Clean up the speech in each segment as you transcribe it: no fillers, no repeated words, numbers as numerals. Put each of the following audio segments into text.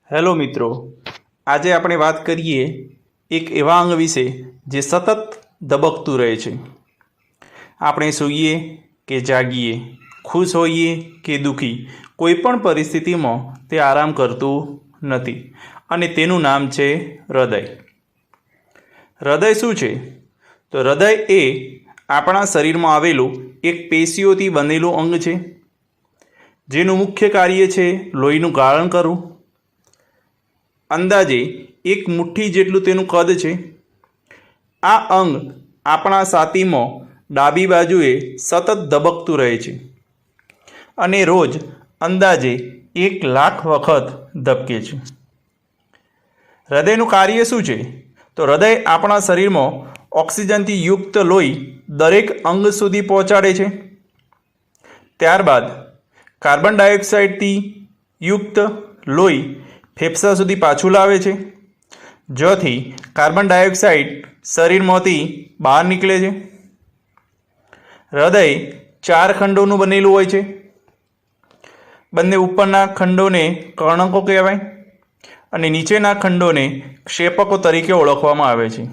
Hello મિત્રો, આજે આપણે વાત કરીએ એક એવા અંગ વિશે જે સતત ધબકતું રહે છે. આપણે સૂઈએ કે જાગીએ, ખુશ હોઈએ કે દુઃખી, કોઈ પણ પરિસ્થિતિમાં તે આરામ કરતું નથી અને તેનું નામ છે હૃદય. હૃદય શું છે? તો હૃદય એ આપણા શરીરમાં આવેલું એક પેશીઓથી બનેલું અંગ છે, જેનું મુખ્ય કાર્ય છે લોહીનું ગાળણ કરવું. અંદાજે એક મુઠ્ઠી જેટલું તેનું કદ છે. આ અંગ આપણા છાતીમાં ડાબી બાજુએ સતત ધબકતું રહે છે અને રોજ અંદાજે 1,00,000 વખત ધબકે છે. હૃદયનું કાર્ય શું છે? તો હૃદય આપણા શરીરમાં ઓક્સિજનથી યુક્ત લોહી દરેક અંગ સુધી પહોંચાડે છે. ત્યારબાદ કાર્બન ડાયોક્સાઇડથી યુક્ત લોહી ફેફસા સુધી પાછું લાવે છે, જેથી કાર્બન ડાયોક્સાઇડ શરીરમાંથી બહાર નીકળે છે. હૃદય 4 ખંડોનું બનેલું હોય છે. બંને ઉપરના ખંડોને કર્ણકો કહેવાય અને નીચેના ખંડોને ક્ષેપકો તરીકે ઓળખવામાં આવે છે.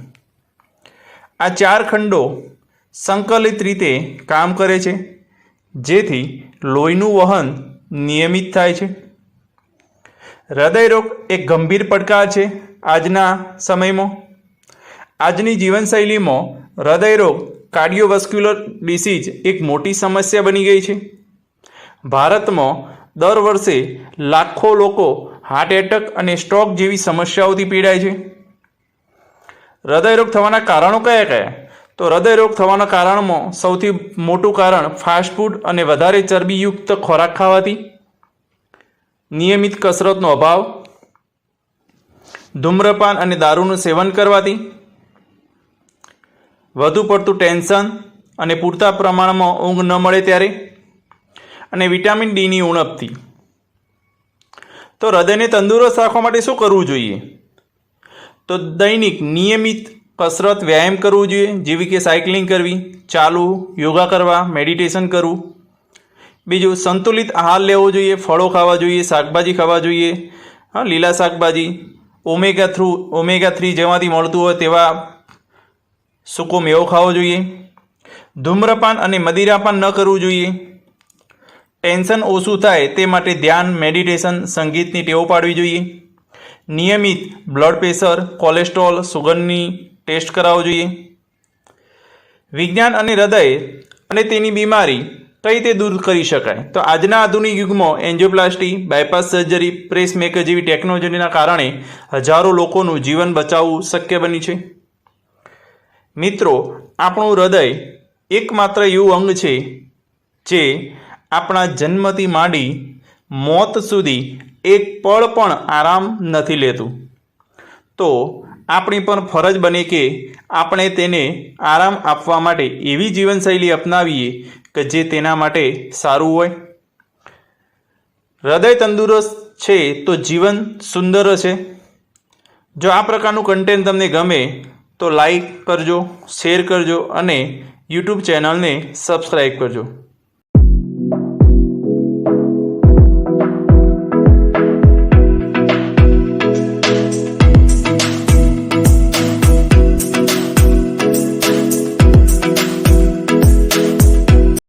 આ 4 ખંડો સંકલિત રીતે કામ કરે છે, જેથી લોહીનું વહન નિયમિત થાય છે. હૃદયરોગ એક ગંભીર પડકાર છે આજના સમયમાં. આજની જીવનશૈલીમાં હૃદયરોગ કાર્ડિયોવાસ્ક્યુલર ડિસીઝ એક મોટી સમસ્યા બની ગઈ છે. ભારતમાં દર વર્ષે લાખો લોકો હાર્ટ એટેક અને સ્ટ્રોક જેવી સમસ્યાઓથી પીડાય છે. હૃદયરોગ થવાના કારણો કયા કયા? તો હૃદયરોગ થવાના કારણમાં સૌથી મોટું કારણ ફાસ્ટ ફૂડ અને વધારે ચરબીયુક્ત ખોરાક ખાવાથી, નિયમિત કસરતનો અભાવ, ધૂમ્રપાન અને દારૂનું સેવન કરવાથી, વધુ પડતું ટેન્શન અને પૂરતા પ્રમાણમાં ઊંઘ ન મળે ત્યારે, અને વિટામિન ડીની ઉણપથી. તો હૃદયને તંદુરસ્ત રાખવા માટે શું કરવું જોઈએ? તો દૈનિક નિયમિત કસરત, વ્યાયામ કરવું જોઈએ, જેવી કે સાયકલિંગ કરવી, ચાલવું, યોગા કરવા, મેડિટેશન કરવું. બીજું, સંતુલિત આહાર લેવો જોઈએ, ફળો ખાવા જોઈએ, શાકભાજી ખાવા જોઈએ, લીલા શાકભાજી, ઓમેગા 3 જેમાંથી મળતું હોય તેવા સૂકો મેવો ખાવો જોઈએ. ધૂમ્રપાન અને મદિરાપાન ન કરવું જોઈએ. ટેન્શન ઓછું થાય તે માટે ધ્યાન, મેડિટેશન, સંગીતની ટેવો પાડવી જોઈએ. નિયમિત બ્લડ પ્રેશર, કોલેસ્ટ્રોલ, સુગરની ટેસ્ટ કરાવવો જોઈએ. વિજ્ઞાન અને હૃદય અને તેની બીમારી કઈ રીતે દૂર કરી શકાય? તો આજના આધુનિક યુગમાં એન્જિયોપ્લાસ્ટી, બાયપાસ સર્જરી, પ્રેસમેકર જેવી ટેકનોલોજીના કારણે હજારો લોકોનું જીવન બચાવવું શક્ય બન્યું છે. મિત્રો, આપણું હૃદય એકમાત્ર એવું અંગ છે જે આપણા જન્મથી માંડી મોત સુધી એક પળ પણ આરામ નથી લેતું. તો આપણી પણ ફરજ બને કે આપણે તેને આરામ આપવા માટે એવી જીવનશૈલી અપનાવીએ કે જે તેના માટે સારું હોય. હૃદય તંદુરસ્ત છે તો જીવન સુંદર છે. જો આ પ્રકારનું કન્ટેન્ટ તમને ગમે તો લાઈક કરજો, શેર કરજો અને યુટ્યુબ ચેનલને સબસ્ક્રાઈબ કરજો.